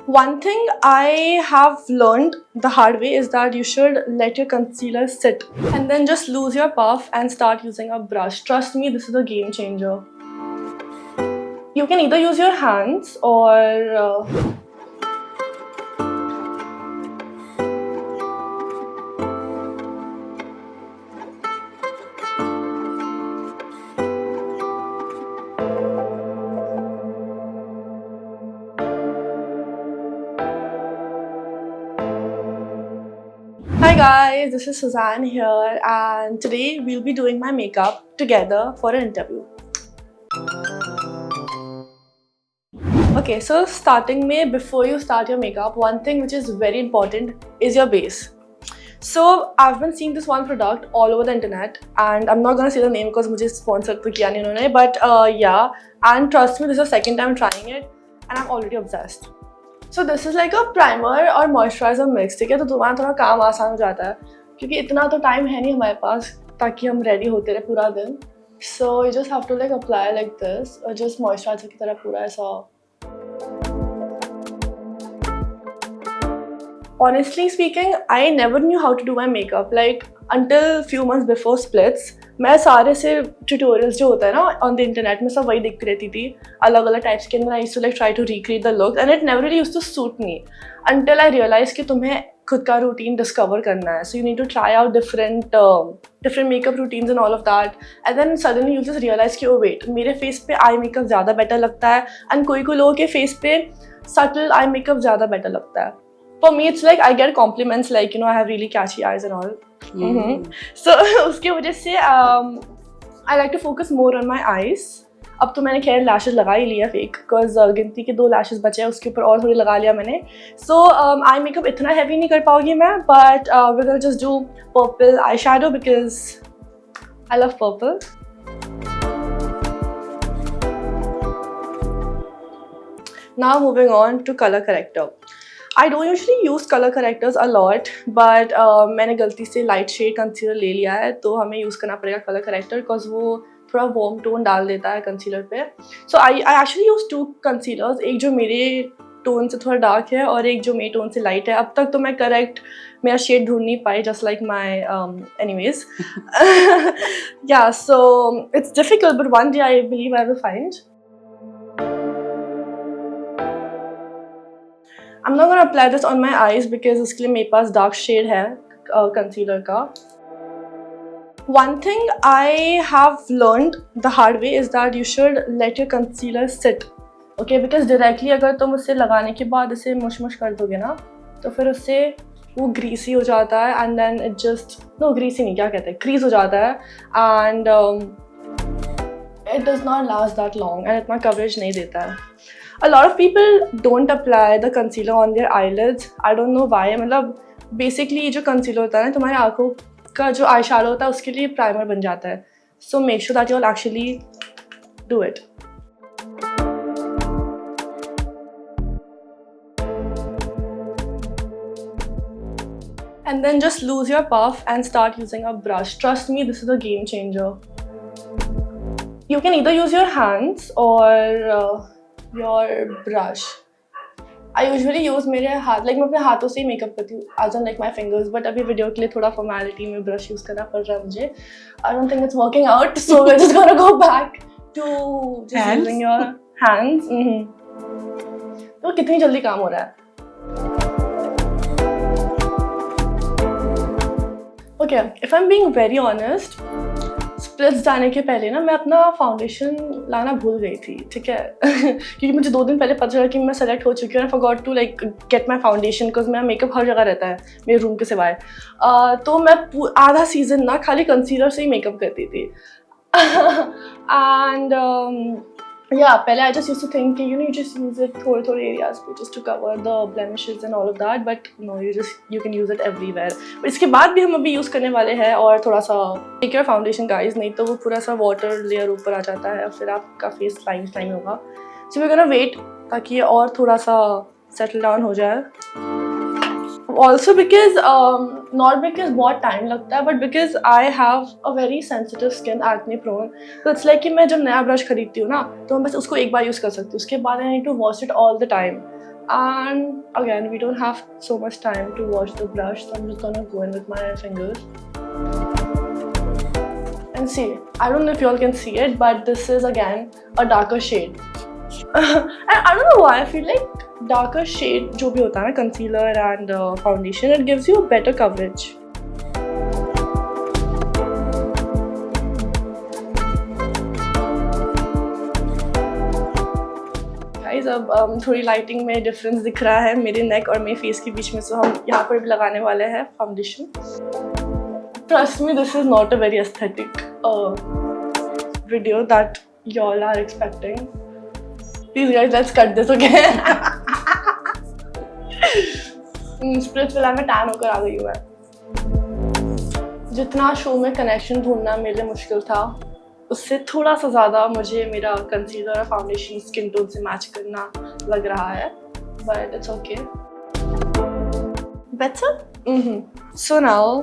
One thing I have learned the hard way is that you should let your concealer sit and then just lose your puff and start using a brush. Trust me, this is a game changer. You can either use your hands or Hi guys, this is Suzanne here, and today we'll be doing my makeup together for an interview. Okay, so starting में before you start your makeup, one thing which is very important is your base. So I've been seeing this one product all over the internet, and I'm not gonna say the name because मुझे sponsor तो किया नहीं उन्होंने, but yeah, and trust me, this is the second time trying it, and I'm already obsessed. So this is like a primer और moisturizer mix, ठीक है? तो तुम्हारा थोड़ा काम आसान हो जाता है क्योंकि इतना तो टाइम है नहीं हमारे पास ताकि हम रेडी होते रहे पूरा दिन. So you just have to like apply like this और just moisturizer की तरह पूरा ऐसा. Honestly speaking, I never knew how to do my makeup. Like until few months before splits, मैं सारे से tutorials जो होता है ना on the internet में सब वही देखती रहती थी अलग अलग types के. And I used to like try to recreate the look, and it never really used to suit me until I realized कि तुम्हें खुद का routine discover करना है. So you need to try out different makeup routines and all of that. And then suddenly you just realize कि oh wait, मेरे face पे eye makeup ज़्यादा better लगता है, and कोई लोगों के face पे subtle eye makeup ज़्यादा better लगता है. For me, it's like I get compliments like, you know, I have really catchy eyes and all. So उसके वजह से I like to focus more on my eyes. अब तो मैंने खैर lashes लगा ही लिया fake, because गिनती के 2 lashes बचे हैं, उसके ऊपर और थोड़ी लगा लिया मैंने. So eye makeup इतना heavy नहीं कर पाऊंगी मैं, but we're gonna just do purple eyeshadow because I love purple. Now moving on to color corrector. I don't usually use color correctors a lot, but मैंने गलती से light shade concealer ले लिया है, तो हमें use करना पड़ेगा color corrector because वो थोड़ा warm tone डाल देता है concealer पे. So I actually use 2 concealers, एक जो मेरे tone से थोड़ा dark है और एक जो मेरे tone से light है. अब तक तो मैं correct मेरा shade ढूंढ नहीं पाई, just like my anyways. Yeah, so it's difficult, but one day I believe I will find. I'm not gonna apply this on my eyes because उसके लिए मेरे पास dark shade है concealer का. One thing I have learned the hard way is that you should let your concealer sit, okay? Because directly अगर तुम उसे लगाने के बाद इसे मुश कर दोगे ना, तो फिर उससे वो greasy हो जाता है, and then it just greasy नहीं, क्या कहते हैं, crease हो जाता है, and it does not last that long and इतना coverage नहीं देता है. A lot of people don't apply the concealer on their eyelids. I don't know why. मतलब basically ये जो concealer होता है ना, तुम्हारी आँखों का जो eyeshadow होता है उसके लिए primer बन जाता है. So make sure that you'll actually do it. And then just lose your puff and start using a brush. Trust me, this is a game changer. You can either use your hands or your brush. I usually use मेरे हाथ, like मैं अपने हाथों से ही makeup करती हूँ, as in like my fingers, but अभी video के लिए थोड़ा formality में brush use करना पड़ रहा है मुझे. I don't think it's working out, so we're just gonna go back to just using your hands. तो कितनी जल्दी काम हो रहा है. Okay, if I'm being very honest, splits जाने के पहले ना मैं अपना फाउंडेशन लाना भूल गई थी, ठीक है. क्योंकि मुझे 2 दिन पहले पता चला कि मैं सेलेक्ट हो चुकी हूँ. I forgot to like get my foundation because मेरा मेकअप हर जगह रहता है मेरे रूम के सिवाय. तो मैं आधा सीजन ना खाली कंसीलर से ही मेकअप करती थी. एंड yeah, पहले I just used to think you know you just use it थोड़े areas पे just to cover the blemishes and all of that, but no, you can use it everywhere. but इसके बाद भी हम अभी use करने वाले हैं और थोड़ा सा take your foundation guys, नहीं तो वो पूरा सा water layer ऊपर आ जाता है और फिर आपका face slime होगा. So we're gonna wait ताकि ये और थोड़ा सा settle down हो जाए. Also because not because बहुत time लगता है, but because I have a very sensitive skin, acne prone. So it's like कि मैं जब नया brush खरीदती हूँ ना, तो मैं बस उसको एक बार use कर सकती हूँ. उसके बाद I need to wash it all the time. And again, we don't have so much time to wash the brush, so I'm just gonna go in with my fingers. And see, I don't know if you all can see it, but this is again a darker shade. And I don't know why I feel like darker shade, जो भी होता है ना, concealer and foundation, it gives you better coverage. Guys, अब थोड़ी lighting में difference दिख रहा है मेरे नेक और मेरे फेस के बीच में, so हम यहाँ पर भी लगाने वाले हैं foundation. Trust me, this is not a very aesthetic video that y'all are expecting. Please guys, let's cut this again. Splits वाला में टैन होकर आ गई हूँ मैं. जितना शो में कनेक्शन ढूंढना मेरे लिए मुश्किल था, उससे थोड़ा सा ज़्यादा मुझे मेरा कंसीलर और फाउंडेशन स्किन टोन से मैच करना लग रहा है. But it's okay. Better. So now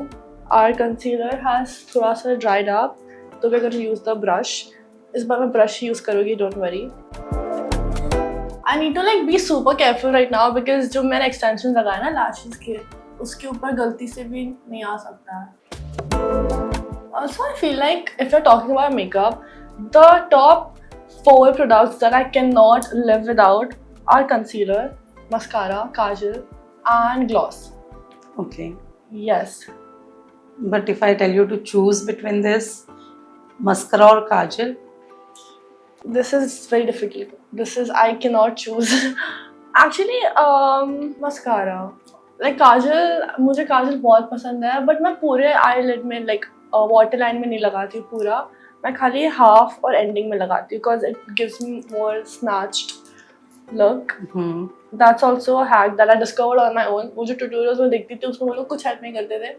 our concealer has थोड़ा सा ड्राइड अप, तो we are going to use the brush. इस बार मैं ब्रश यूज़ करूँगी, don't worry. I need to like be super careful right now because जो मैंने extensions लगाए ना lashes के, उसके ऊपर गलती से भी नहीं आ सकता है. Also, I feel like if you're talking about makeup, the top 4 products that I cannot live without are concealer, mascara, kajal, and gloss. Okay. Yes. But if I tell you to choose between this mascara or kajal, this is very difficult. I cannot choose. Actually, mascara. Like kajal, मुझे काजल बहुत पसंद है, but मैं पूरे eyelid में like waterline में नहीं लगाती हूँ पूरा. मैं खाली half और ending में लगाती हूँ because it gives me more snatched look. That's also a hack that I discovered on my own. वो जो tutorials में देखती थी उसमें वो लोग कुछ help नहीं करते थे.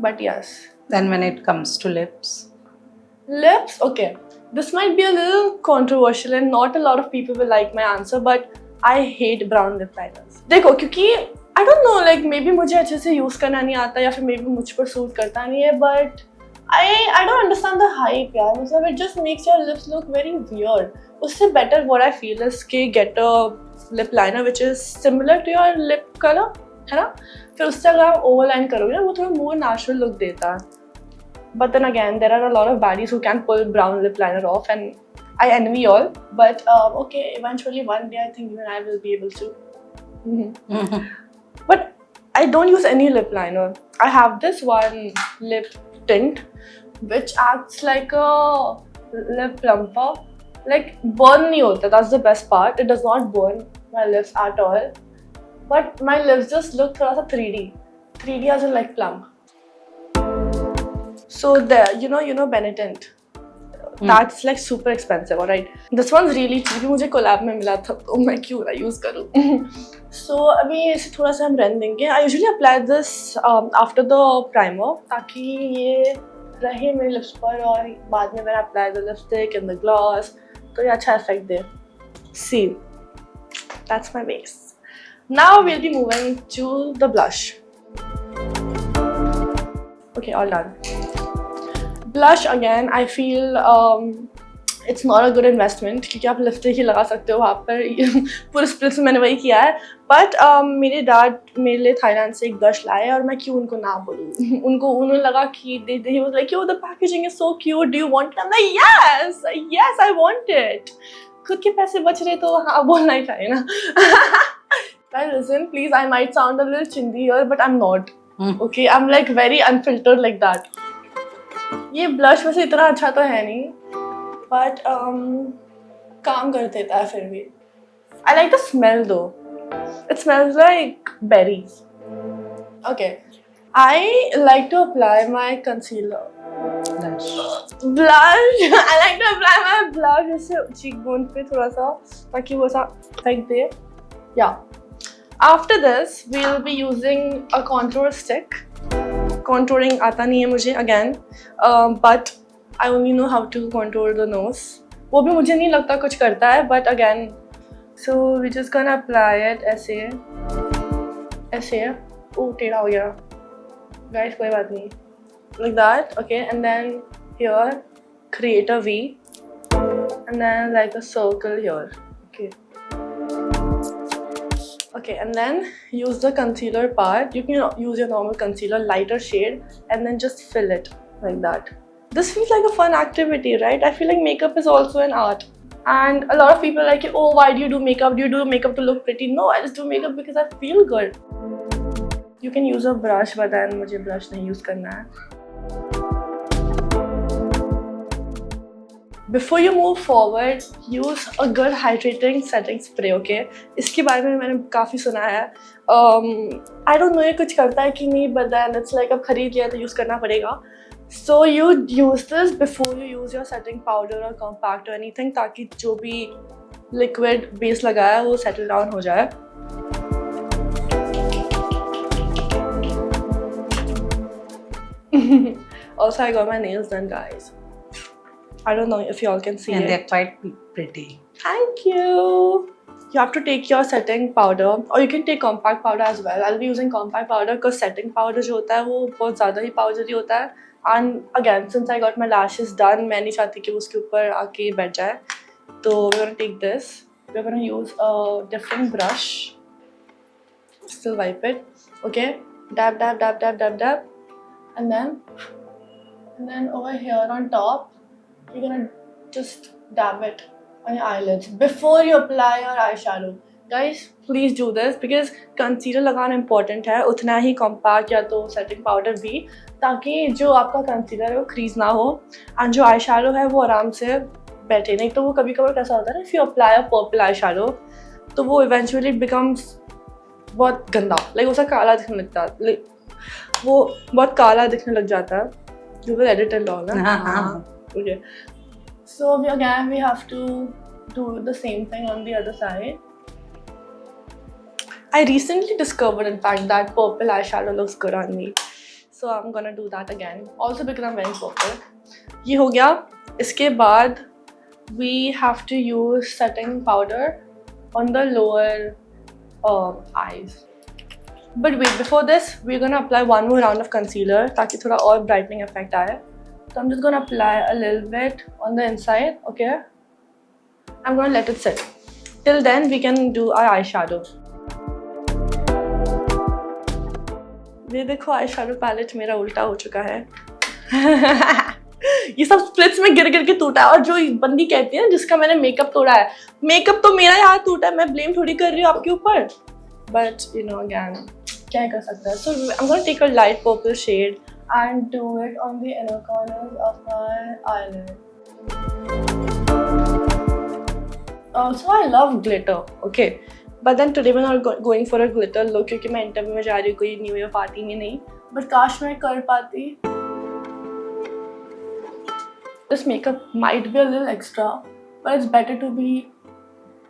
But yes. Then when it comes to lips. Lips, okay. This might be a little controversial and not a lot of people will like my answer, but I hate brown lip liners. देखो, क्योंकि I don't know, like maybe मुझे अच्छे से use करना नहीं आता या फिर maybe मुझ पर suit करता नहीं है, but I don't understand the hype यार. मतलब it just makes your lips look very weird. उससे better what I feel is कि get a lip liner which is similar to your lip color, है ना? फिर उससे अगर आप overline करोगे ना, वो थोड़ा more natural look देता है. But then again, there are a lot of baddies who can pull brown lip liner off, and I envy all. But okay, eventually one day I think even I will be able to. But I don't use any lip liner. I have this one lip tint which acts like a lip plumper. Like burn nahi hota. That's the best part. It does not burn my lips at all. But my lips just look thoda sa 3D. 3D as in like plump. So there, you know Benetint. That's like super expensive, alright. This one's really cheap. मुझे collab में मिला था, तो मैं क्यों ना use करूँ. So अभी इसे थोड़ा सा हम रहने देंगे. I usually apply this after the primer, ताकि ये रहे मेरे lips पर और बाद में मैंने apply the lipstick and the gloss, तो ये अच्छा effect they. See, that's my base. Now we'll be moving to the blush. Okay, all done. Blush again, I feel it's not a good investment क्योंकि आप lipstick ही लगा सकते हो वहाँ पर. पूरे स्प्लिट्स में मैंने वही किया है. But मेरे डैड मेरे लिए थाईलैंड से एक ब्लश लाए और मैं क्यों उनको ना बोलूँ. उन्होंने लगा कि he was like, yo, the packaging is so cute, do you want it? I'm like, yes, I want it. खुद के पैसे बच रहे तो हाँ बोलना ही चाहिए ना. Guys, listen, please, I might sound a little chindi here, but I'm not. Okay, I'm like very unfiltered like that. ये ब्लश वैसे इतना अच्छा तो है नहीं, but काम कर देता है फिर भी. I like the smell though. It smells like berries. Okay, I like to apply my concealer. Blush. I like to apply my blush जैसे cheekbone पे थोड़ा सा, ताकि वो सा effect they. Yeah. After this, we'll be using a contour stick. Contouring आता नहीं है मुझे again, but I only know how to contour the nose. वो भी मुझे नहीं लगता कुछ करता है, but again, so we just gonna apply it ऐसे. Oh, टेढ़ा हो गया. Guys, कोई बात नहीं. Like that, okay, and then here create a V, and then like a circle here. Okay. Okay, and then use the concealer part. You can use your normal concealer, lighter shade, and then just fill it like that. This feels like a fun activity, right? I feel like makeup is also an art. And a lot of people are like, oh, why do you do makeup? Do you do makeup to look pretty? No, I just do makeup because I feel good. You can use a brush, but then मुझे brush नहीं use करना है. Before you move forward, use a good hydrating setting spray, okay? इसके बारे में मैंने काफ़ी सुना है. I don't know ये कुछ करता है कि नहीं, but then it's like अब खरीद लिया तो use करना पड़ेगा. So you use this before you use your setting powder or compact or anything, ताकि जो भी liquid base लगाया है वो settle down हो जाए. Also, I got my nails done, guys. I don't know if y'all can see And it. they're quite pretty. Thank you. You have to take your setting powder, or you can take compact powder as well. I'll be using compact powder because setting powder जो होता है वो बहुत ज़्यादा ही powdery होता है. And again, since I got my lashes done, मैं नहीं चाहती कि उसके ऊपर आके बैठ जाए. तो we're gonna take this. We're gonna use a different brush. Still wipe it. Okay. Dab, dab, dab, dab, dab, dab. And then over here on top, you're gonna just dab it on your eyelids before you apply your eyeshadow. Guys, please do this because concealer लगाना important है, उतना ही compact या तो setting powder भी, ताकि जो आपका concealer है वो crease ना हो and जो eyeshadow है वो आराम से बैठे. नहीं तो वो कभी कभार कैसा होता है ना, if you apply a purple eyeshadow तो वो eventually becomes बहुत गंदा, like उसका काला दिखने लगता है, like, वो बहुत काला दिखने लग जाता है. You will edit it all, ना? Okay. So again we have to do the same thing on the other side. I recently discovered in fact that purple eyeshadow looks good on me. So I'm gonna do that again. Also because I'm wearing purple. ये हो गया. इसके बाद we have to use setting powder on the lower eyes. But wait, before this, we're gonna apply one more round of concealer ताकि थोड़ा और brightening effect आए. So I'm just gonna apply a little bit on the inside, okay? I'm gonna let it sit. Till then, we can do our eyeshadow. ये देखो eyeshadow palette मेरा उल्टा हो चुका है. ये सब स्प्लिट्स में गिर गिर के टूटा है. और जो बंदी कहती है जिसका मैंने मेकअप तोड़ा है, मेकअप तो मेरा यहाँ टूटा है, मैं ब्लेम थोड़ी कर रही हूँ आपके ऊपर. But you know, again, क्या कर सकता है? So I'm gonna take a light purple shade and do it on the inner corners of my eyelid. Also, I love glitter, okay? But then today we're not going for a glitter look क्योंकि मैं interview में जा रही हूँ, कोई new year party में नहीं. But काश मैं कर पाती. This makeup might be a little extra, but it's better to be,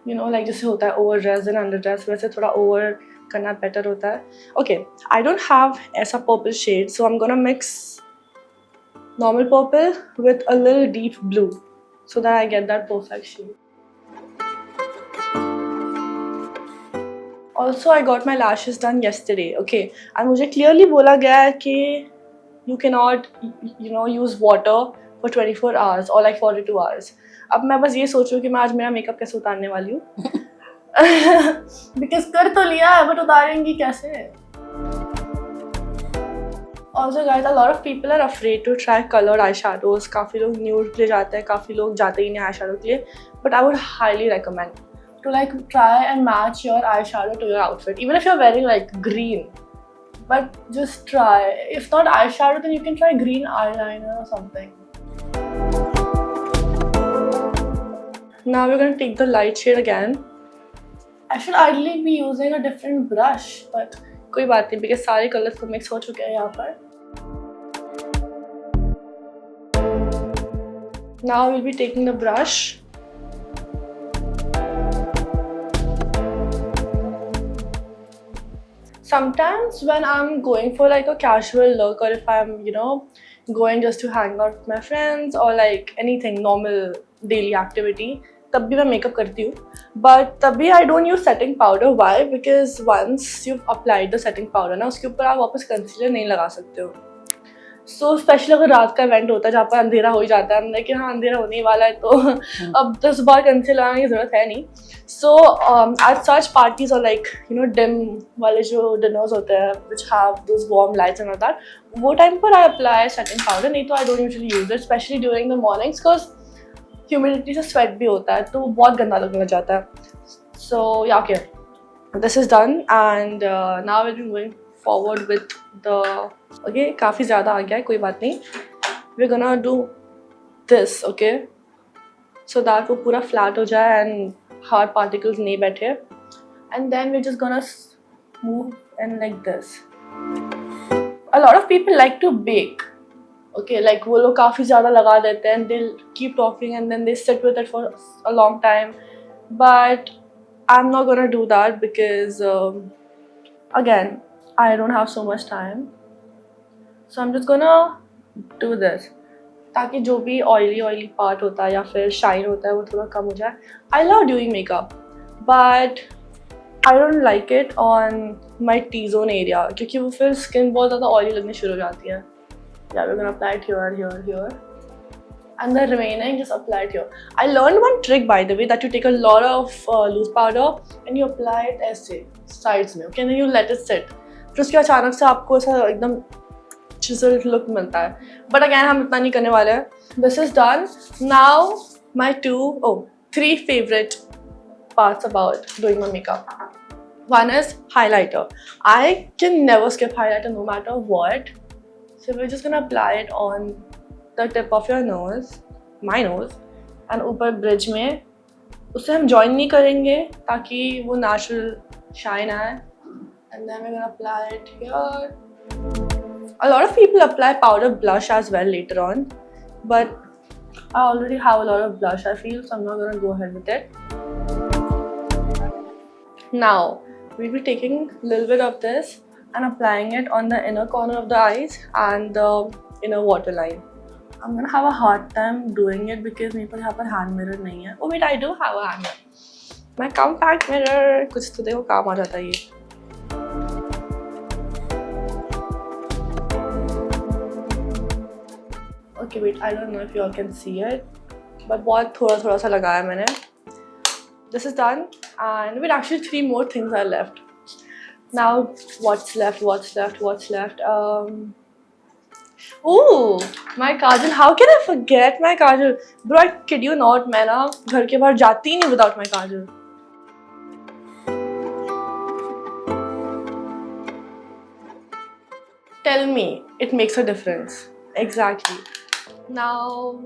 you know, like जैसे होता है overdressed and underdressed, वैसे थोड़ा over करना better होता है. Okay, I don't have ऐसा purple shade, so I'm gonna mix normal purple with a little deep blue so that I get that perfect shade. Also, I got my lashes done yesterday, okay? And मुझे clearly बोला गया है कि you cannot, you know, use water for 24 hours or like 42 hours. अब मैं बस ये सोच रही हूँ कि मैं आज मेरा मेकअप कैसे उतारने वाली हूँ. Because कर तो लिया है, but उतारेंगी कैसे? Also guys, a lot of people are afraid to try colored eyeshadows. काफ़ी लोग nude के लिए जाते हैं, काफ़ी लोग जाते ही नहीं eyeshadow के लिए. But I would highly recommend to like try and match your eyeshadow to your outfit. Even if you're wearing like green, but just try. If not eyeshadow, then you can try green eyeliner or something. Now we're going to take the light shade again. I should ideally be using a different brush, but कोई बात नहीं because सारे colors तो mix हो चुके हैं यहाँ पर. Now we'll be taking the brush. Sometimes when I'm going for like a casual look, or if I'm, you know, going just to hang out with my friends or like anything normal daily activity, तब भी मैं makeup करती हूँ. But तभी I don't use setting powder. Why? Because once you've applied the setting powder ना, उसके ऊपर आप वापस concealer नहीं लगा सकते हो. सो स्पेशली अगर रात का इवेंट होता है जहाँ पर अंधेरा हो ही जाता है, हमने कि हाँ अंधेरा होने ही वाला है तो अब 10 बार कंसीलर लगाने की जरूरत है नहीं. सो एट सच पार्टीज और लाइक यू नो डिम वाले जो डिनर्स होते हैं which have those warm lights and all that, वो टाइम पर आई अप्लाई सेटिंग पाउडर. नहीं तो I don't usually use it specially during the mornings because humidity से स्वेट भी होता है तो बहुत गंदा लगने लग जाता है. सो या okay, this is done and now we'll be moving forward with the okay काफ़ी ज़्यादा आ गया है, कोई बात नहीं. we're gonna do this okay so that वो पूरा flat हो जाए and hard particles नहीं बैठे, and then we're just gonna move in like this. a lot of people like to bake okay, like वो लोग काफ़ी ज़्यादा लगा देते हैं and they'll keep talking and then they sit with it for a long time, but I'm not gonna do that because again I don't have so much time, so I'm just gonna do this ताकि जो भी oily part होता है या फिर shine होता है वो थोड़ा कम हो जाए. I love doing makeup but I don't like it on my T-zone area क्योंकि वो फिर skin बहुत ज़्यादा oily लगने शुरू हो जाती है. Yeah, we're gonna apply it here and the remaining just apply it here. I learned one trick by the way that you take a lot of loose powder and you apply it ऐसे sides में okay, and then you let it sit. फिर उसके अचानक से आपको ऐसा एकदम chiseled look मिलता है. But again हम इतना नहीं करने वाले हैं. This is done. Now my three favorite parts about doing my makeup. One is highlighter. I can never skip highlighter no matter what. So we're just gonna apply it on the tip of your nose, my nose, and ऊपर bridge में उसे हम join नहीं करेंगे ताकि वो natural shine आए. And then we're gonna apply it here. A lot of people apply powder blush as well later on, but I already have a lot of blush I feel, so I'm not gonna go ahead with it. Now we'll be taking a little bit of this and applying it on the inner corner of the eyes and the inner waterline. I'm gonna have a hard time doing it because मेरे पास यहाँ पर hand mirror नहीं है. Oh wait, I do have a hand mirror. My compact mirror कुछ तो देखो काम आ जाता है ये. Okay wait, I don't know if you all can see it, but बहुत थोड़ा सा लगाया मैंने. This is done and wait, actually 3 more things are left. Now what's left? Ooh, my kajal. How can I forget my kajal? Bro, I kid you not, मैं ना घर के बाहर जाती ही नहीं without my kajal. Tell me, it makes a difference. Exactly. Now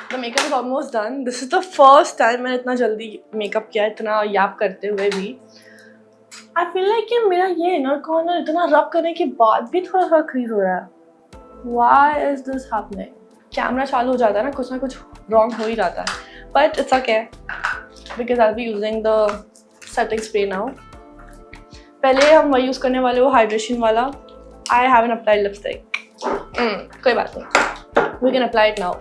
the makeup is almost done. This is the first time मैंने इतना जल्दी makeup किया, इतना याप करते हुए भी. I feel like कि मेरा ये inner corner इतना rub करने के बाद भी थोड़ा crease हो रहा है. Why is this happening? Camera चालू हो जाता है ना कुछ wrong हो ही जाता है. But it's okay because I'll be using the setting spray now. पहले हम वही यूज़ करने वाले वो hydration वाला. I haven't applied lipstick. कोई बात नहीं. We can apply it now.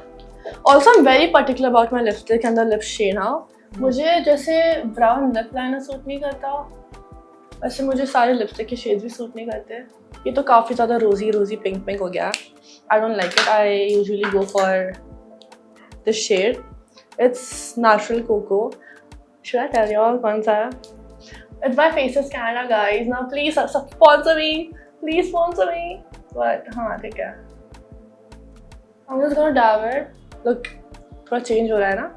Also, I'm very particular about my lipstick and the lip shade now. मुझे जैसे brown lip liner सूट नहीं करता, वैसे मुझे सारे लिपस्टिक के शेड्स भी सूट नहीं करते. ये तो काफ़ी ज़्यादा रोजी पिंक हो गया. I don't like it. I usually go for this shade. It's natural cocoa. Should I tell you all कौन सा है? It's by Faces Canada, guys. Now please sponsor me. Please sponsor me. But हाँ ठीक है. I'm just gonna dab it. Look, थोड़ा change हो रहा है ना?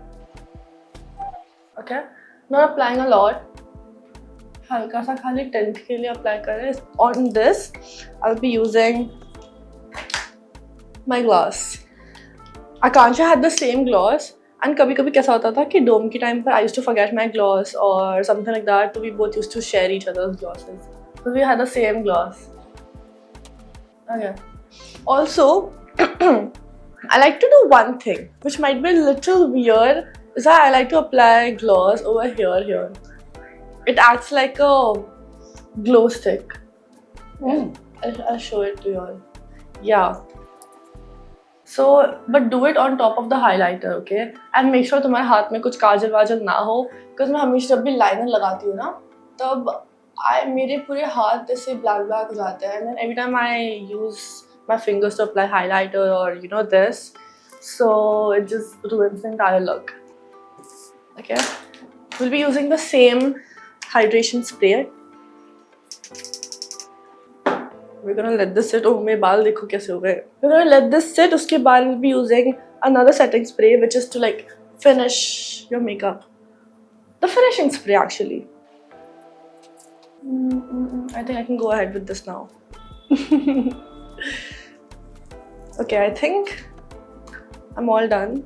Okay. Not applying a lot. हल्का सा खाली टेंट के लिए अप्लाई करें. On this, I'll be using my gloss. Akansha had the same gloss, and कभी-कभी कैसा होता था कि डोम के टाइम पर I used to forget my gloss or something like that, so we both used to share each other's glosses. So we had the same gloss. Okay. Also, I like to do one thing, which might be a little weird, is that I like to apply gloss over here. It acts like a glow stick. I'll show it to you all. Yeah. So, but do it on top of the highlighter, okay? And make sure तुम्हारे हाथ में कुछ काजल वाजल ना हो, because मैं हमेशा जब भी लाइनर लगाती हूँ ना, तब मेरे पूरे हाथ ऐसे black हो जाते हैं. And then every time I use my fingers to apply highlighter or this. So it just ruins the entire look. Okay, we'll be using the same hydration spray. We're gonna let this sit. Oh, my baal dekho kaise ho gaye. We're gonna let this sit. Uske baad we'll be using another setting spray, which is to like finish your makeup. The finishing spray, actually. I think I can go ahead with this now. Okay, I think I'm all done.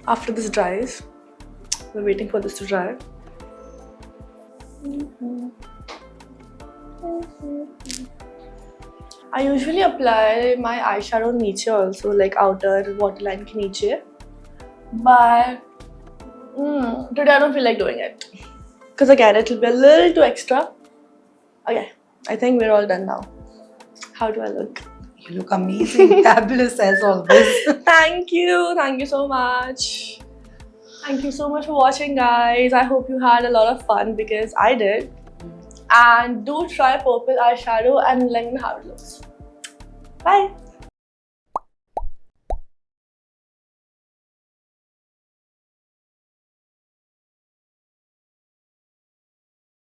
After this dries, we're waiting for this to dry. I usually apply my eyeshadow niche also, like outer waterline ke niche. But today I don't feel like doing it. Because again, it will be a little too extra. Okay, I think we're all done now. How do I look? You look amazing, fabulous as always. Thank you so much. Thank you so much for watching, guys. I hope you had a lot of fun because I did. And do try purple eyeshadow and let me know how it looks. Bye.